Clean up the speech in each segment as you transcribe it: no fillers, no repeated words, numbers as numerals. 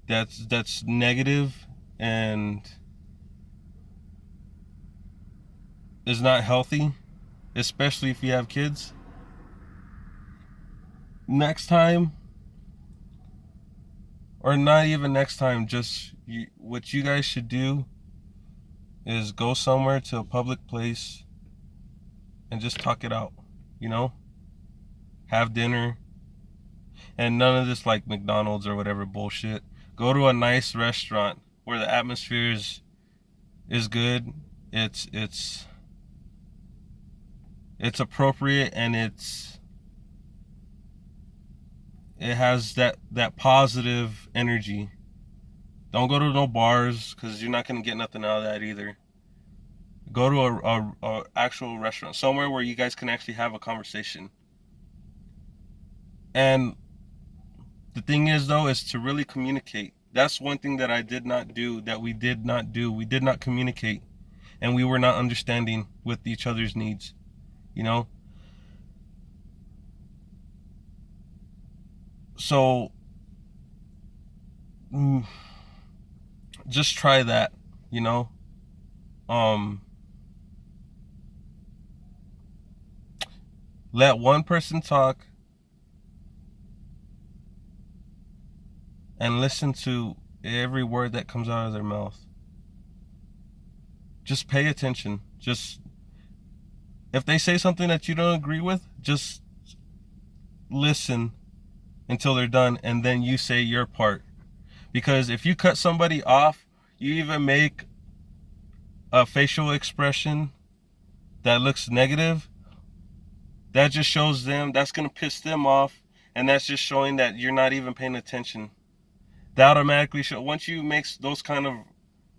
that's negative and is not healthy, especially if you have kids. Next time, or not even next time, just what you guys should do is go somewhere to a public place and just talk it out, you know? Have dinner, and none of this like McDonald's or whatever bullshit. Go to a nice restaurant where the atmosphere is good. It's it's it's appropriate, and it has that positive energy. Don't go to no bars because you're not gonna get nothing out of that either. Go to a actual restaurant, somewhere where you guys can actually have a conversation. And the thing is, though, is to really communicate. That's one thing that I did not do, that we did not do. We did not communicate, and we were not understanding with each other's needs, you know? So, just try that, you know? Um, let one person talk and listen to every word that comes out of their mouth. Just pay attention. Just, if they say something that you don't agree with, just listen until they're done, and then you say your part. Because if you cut somebody off, you even make a facial expression that looks negative, that just shows them, that's going to piss them off, and that's just showing that you're not even paying attention. That automatically show, once you make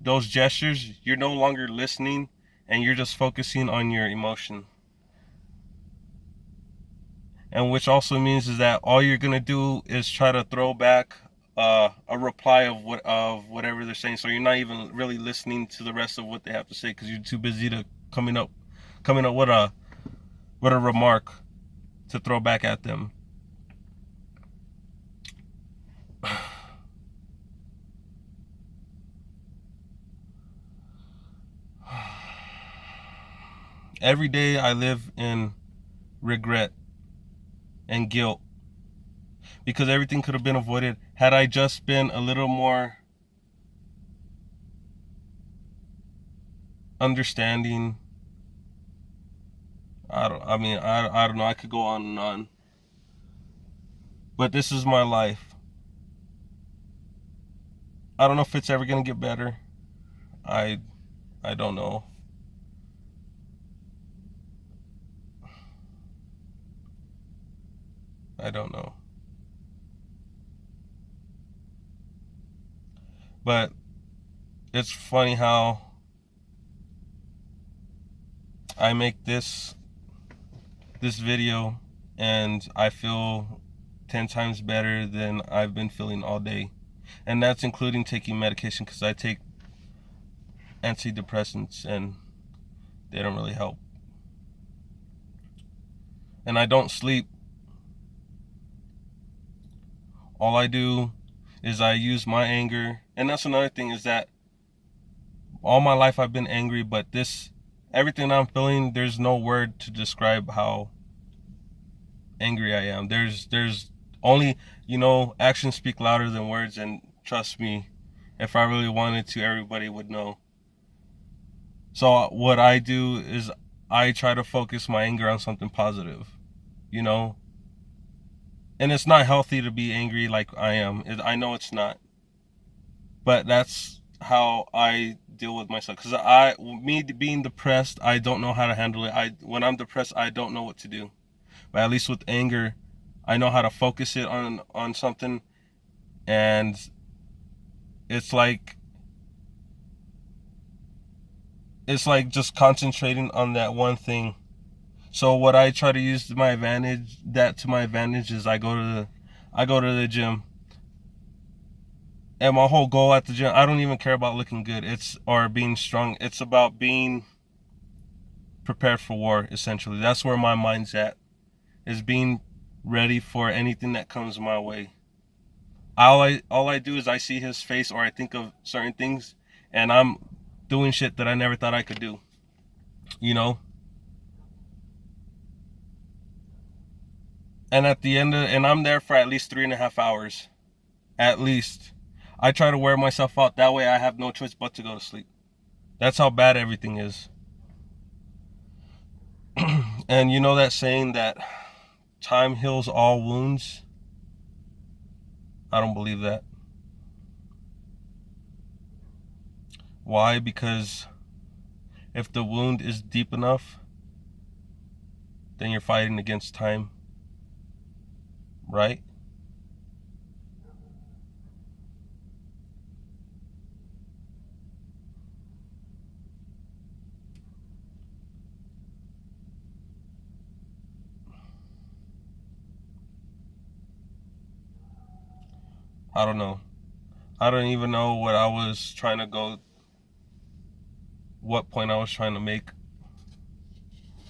those gestures, you're no longer listening, and you're just focusing on your emotion. And which also means is that all you're gonna do is try to throw back a reply of whatever they're saying. So you're not even really listening to the rest of what they have to say because you're too busy to coming up with a remark to throw back at them. Every day I live in regret and guilt because everything could have been avoided had I just been a little more understanding. I don't know. I could go on and on. But this is my life. I don't know if it's ever gonna get better. I I don't know. I don't know. But it's funny how I make this video and I feel 10 times better than I've been feeling all day. And that's including taking medication because I take antidepressants and they don't really help. And I don't sleep. All I do is I use my anger. And that's another thing, is that all my life I've been angry, but everything I'm feeling, there's no word to describe how angry I am. There's only, actions speak louder than words, and trust me, if I really wanted to, everybody would know. So what I do is I try to focus my anger on something positive, you know? And it's not healthy to be angry like I am. I know it's not. But that's how I deal with myself. Because me being depressed, I don't know how to handle it. When I'm depressed, I don't know what to do. But at least with anger, I know how to focus it on something, and it's like just concentrating on that one thing. So what I try to use to my advantage is I go to the gym. And my whole goal at the gym, I don't even care about looking good. Or being strong. It's about being prepared for war, essentially. That's where my mind's at. Is being ready for anything that comes my way. all I do is I see his face or I think of certain things, and I'm doing shit that I never thought I could do. You know, and at the end of, and I'm there for at least 3.5 hours, at least. I try to wear myself out. That way, I have no choice but to go to sleep. That's how bad everything is. And you know that saying that time heals all wounds? I don't believe that. Why? Because if the wound is deep enough, then you're fighting against time, right? I don't know. I don't even know what I was trying to go, what point I was trying to make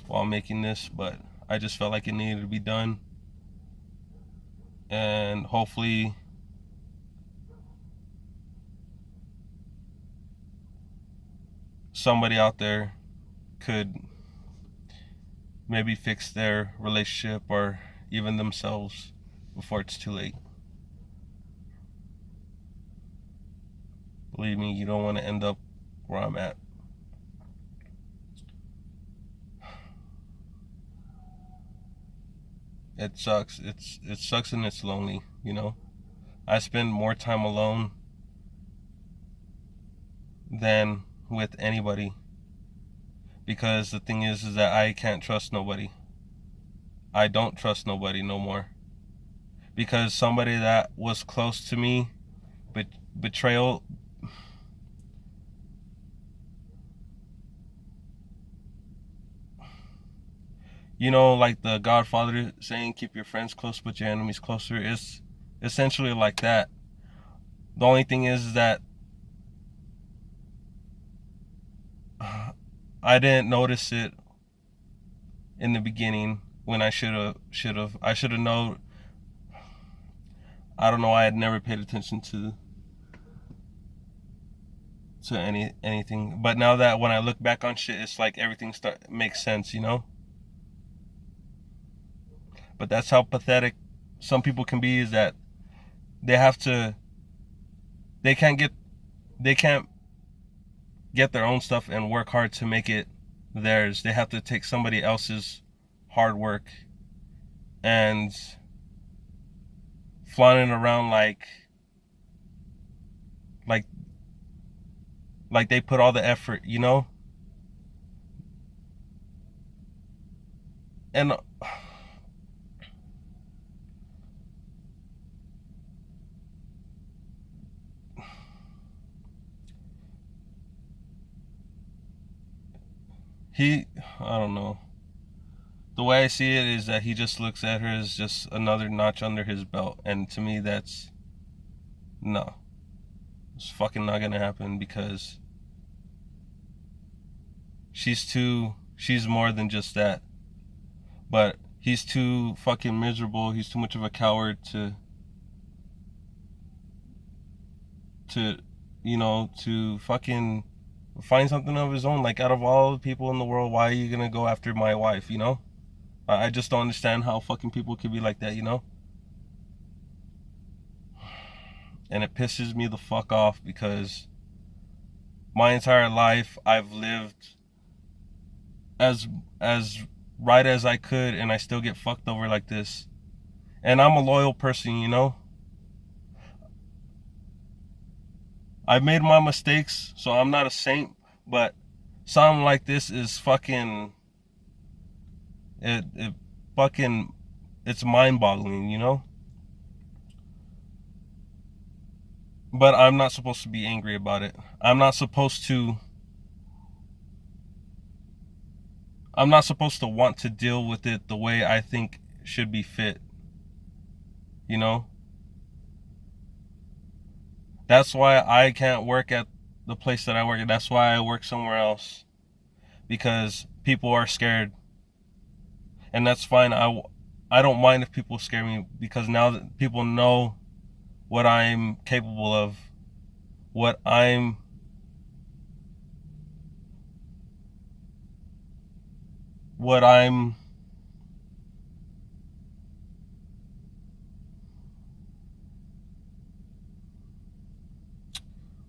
while making this, but I just felt like it needed to be done. And hopefully somebody out there could maybe fix their relationship or even themselves before it's too late. Believe me, you don't want to end up where I'm at. It sucks. It sucks and it's lonely, you know. I spend more time alone than with anybody, because the thing is that I can't trust nobody. I don't trust nobody no more, because somebody that was close to me, betrayal, you know, like the Godfather saying, keep your friends close but your enemies closer. It's essentially like that. The only thing is that I didn't notice it in the beginning when I should have. I should have known. I don't know. I had never paid attention to anything. But now that when I look back on shit, it's like everything makes sense, you know. But that's how pathetic some people can be. Is that they have to. They can't get. They can't get their own stuff and work hard to make it theirs. They have to take somebody else's hard work and flying around like like they put all the effort, you know? And he, I don't know. The way I see it is that he just looks at her as just another notch under his belt. And to me, that's no. It's fucking not gonna happen, because she's more than just that. But he's too fucking miserable. He's too much of a coward to to fucking find something of his own. Like, out of all the people in the world, why are you gonna go after my wife, you know? I just don't understand how fucking people could be like that, you know? And it pisses me the fuck off, because my entire life I've lived as as right as I could, and I still get fucked over like this. And I'm a loyal person, you know? I've made my mistakes, so I'm not a saint, but something like this is fucking it fucking it's mind-boggling, you know? But I'm not supposed to be angry about it. I'm not supposed to want to deal with it the way I think should be fit, you know? That's why I can't work at the place that I work at. That's why I work somewhere else, because people are scared. And that's fine. I don't mind if people scare me, because now that people know what I'm capable of, what I'm what I'm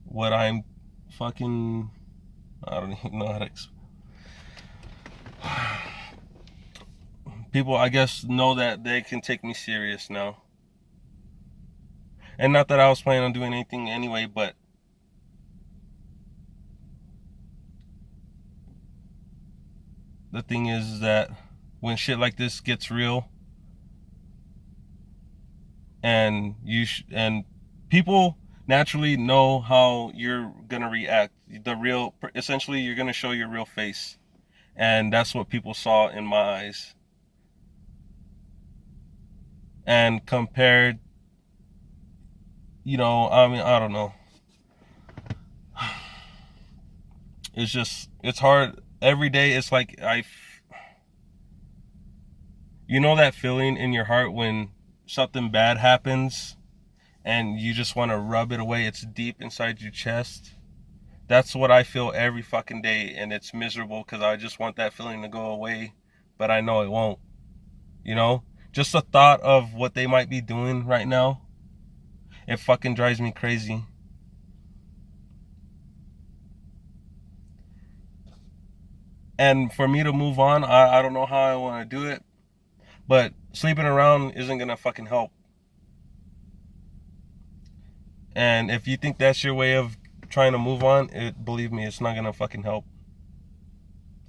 what I'm fucking, I don't even know how to people, I guess, know that they can take me serious now. And not that I was planning on doing anything anyway, but the thing is that when shit like this gets real, and and people naturally know how you're gonna react. Essentially, you're gonna show your real face, and that's what people saw in my eyes. And compared, I mean, I don't know. It's hard. Every day, it's like that feeling in your heart when something bad happens and you just want to rub it away. It's deep inside your chest. That's what I feel every fucking day, and it's miserable because I just want that feeling to go away, but I know it won't. Just the thought of what they might be doing right now, it fucking drives me crazy. And for me to move on, I don't know how I want to do it, but sleeping around isn't gonna fucking help. And if you think that's your way of trying to move on, believe me, it's not gonna fucking help.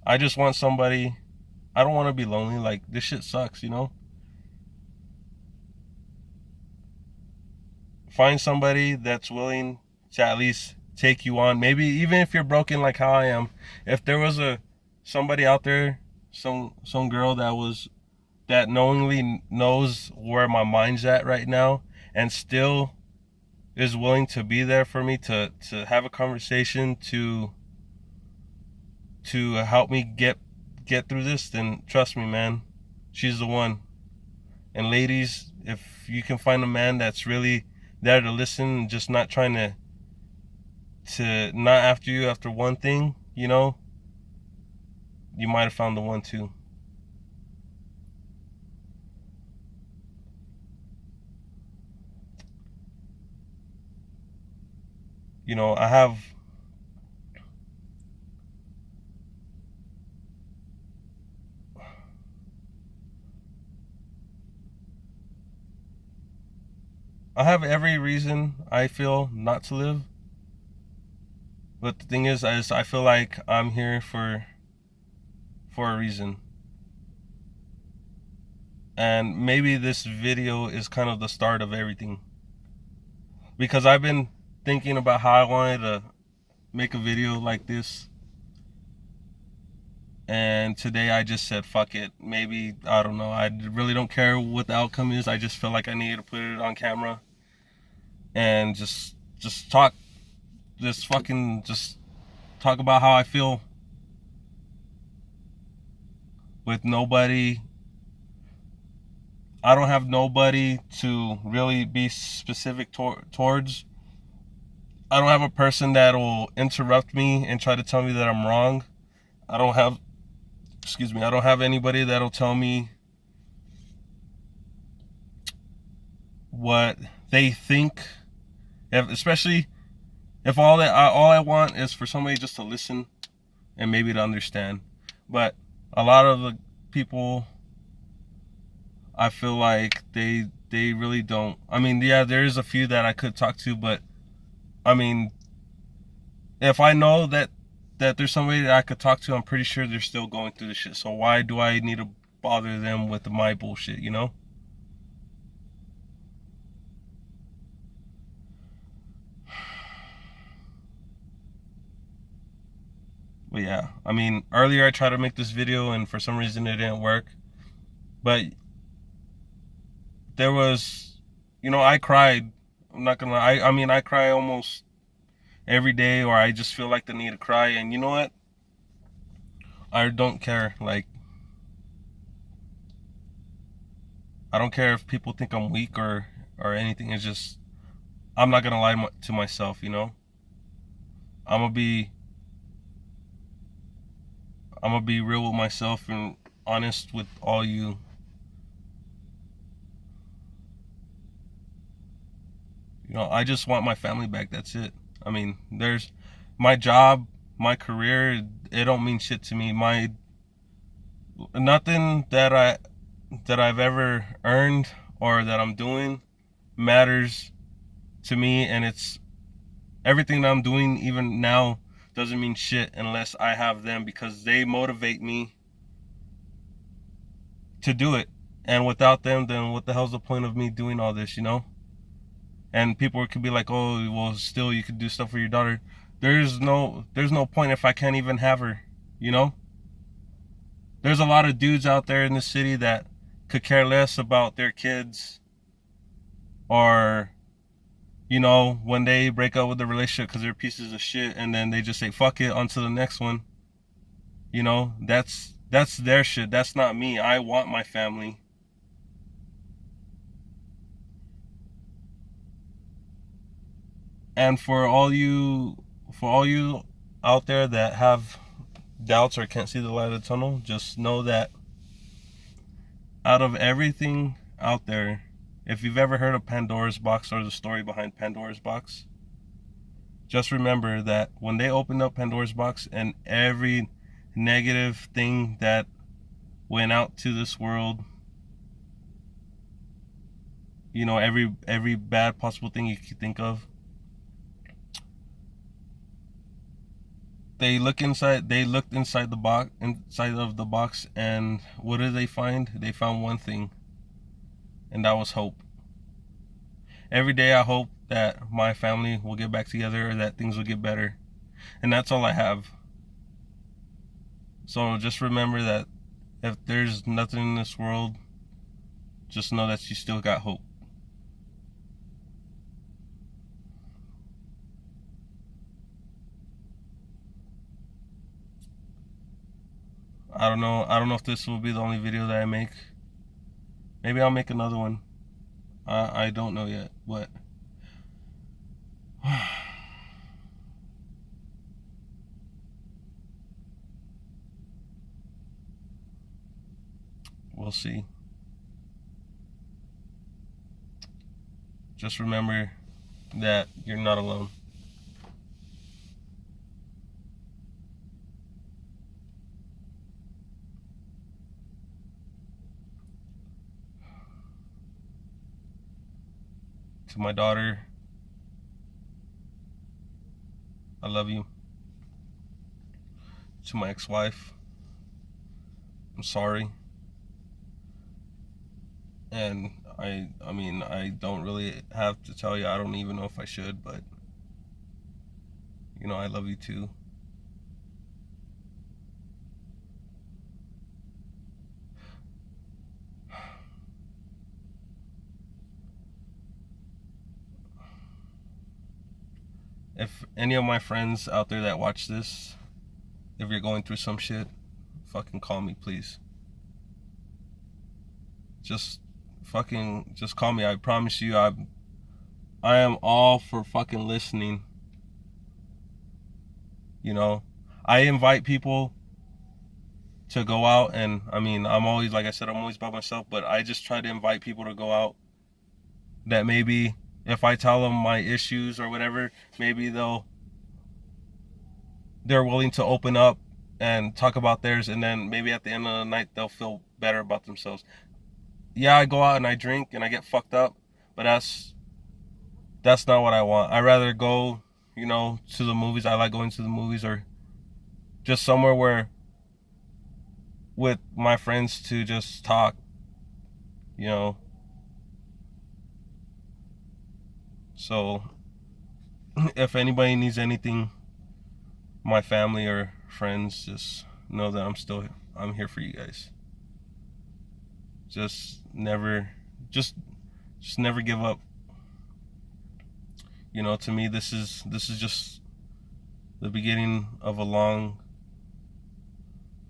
I just want somebody. I don't want to be lonely. Like, this shit sucks, Find somebody that's willing to at least take you on. Maybe even if you're broken like how I am. If there was somebody out there, some girl that knowingly knows where my mind's at right now and still is willing to be there for me, to have a conversation, to help me get through this, then trust me, man, she's the one. And ladies, if you can find a man that's really there to listen, just not trying to not after you after one thing, you might have found the one too. I have every reason, I feel, not to live. But the thing is I feel like I'm here for a reason. And maybe this video is kind of the start of everything. Because I've been thinking about how I wanted to make a video like this. And today I just said, fuck it. Maybe, I don't know. I really don't care what the outcome is. I just feel like I needed to put it on camera. And just talk. Just talk about how I feel. With nobody. I don't have nobody to really be specific towards. I don't have a person that will interrupt me and try to tell me that I'm wrong. I don't have anybody that'll tell me what they think. Especially if all I want is for somebody just to listen and maybe to understand. But a lot of the people, I feel like they really don't. I mean, yeah, there is a few that I could talk to, but I mean, if I know that there's somebody that I could talk to, I'm pretty sure they're still going through the shit. So why do I need to bother them with my bullshit, But yeah, I mean, earlier I tried to make this video and for some reason it didn't work. But there was, I cried. I'm not gonna lie. I mean, I cry almost every day, or I just feel like the need to cry. And you know what? I don't care. Like, I don't care if people think I'm weak or anything. It's just, I'm not gonna lie to myself, you know. I'm gonna be I'm gonna be real with myself and honest with all you. You know, I just want my family back. That's it. I mean, there's my job, my career. It don't mean shit to me. My nothing that I've ever earned or that I'm doing matters to me, and it's everything that I'm doing even now doesn't mean shit unless I have them, because they motivate me to do it. And without them, then what the hell's the point of me doing all this, you know? And people could be like, "Oh, well, still you could do stuff for your daughter." There's no point if I can't even have her, you know? There's a lot of dudes out there in the city that could care less about their kids, or you know, when they break up with the relationship because they're pieces of shit, and then they just say fuck it, on to the next one. You know, that's their shit. That's not me. I want my family. And for all you out there that have doubts or can't see the light of the tunnel, just know that out of everything out there, if you've ever heard of Pandora's box or the story behind Pandora's box, just remember that when they opened up Pandora's box and every negative thing that went out to this world, you know, every bad possible thing you could think of, they looked inside of the box, and what did they find? They found one thing, and that was hope. Every day I hope that my family will get back together, or that things will get better, and that's all I have. So just remember that if there's nothing in this world, just know that you still got hope. I don't know if this will be the only video that I make. Maybe I'll make another one. I don't know yet, but we'll see. Just remember that you're not alone. To my daughter, I love you. To my ex-wife, I'm sorry. And I mean, I don't really have to tell you. I don't even know if I should, but you know, I love you too. If any of my friends out there that watch this, if you're going through some shit, fucking call me, please. Just just call me. I promise you, I am all for fucking listening. You know, I invite people to go out, and I mean, I'm always, like I said, I'm always by myself, but I just try to invite people to go out that maybe if I tell them my issues or whatever, maybe they're willing to open up and talk about theirs, and then maybe at the end of the night they'll feel better about themselves. Yeah, I go out and I drink and I get fucked up, but that's not what I want. I rather go, you know, to the movies. I like going to the movies, or just somewhere where with my friends to just talk, you know. So if anybody needs anything, my family or friends, just know that I'm here for you guys. Just never just just never give up. You know, to me this is just the beginning of a long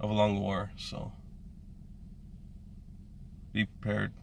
war, so be prepared.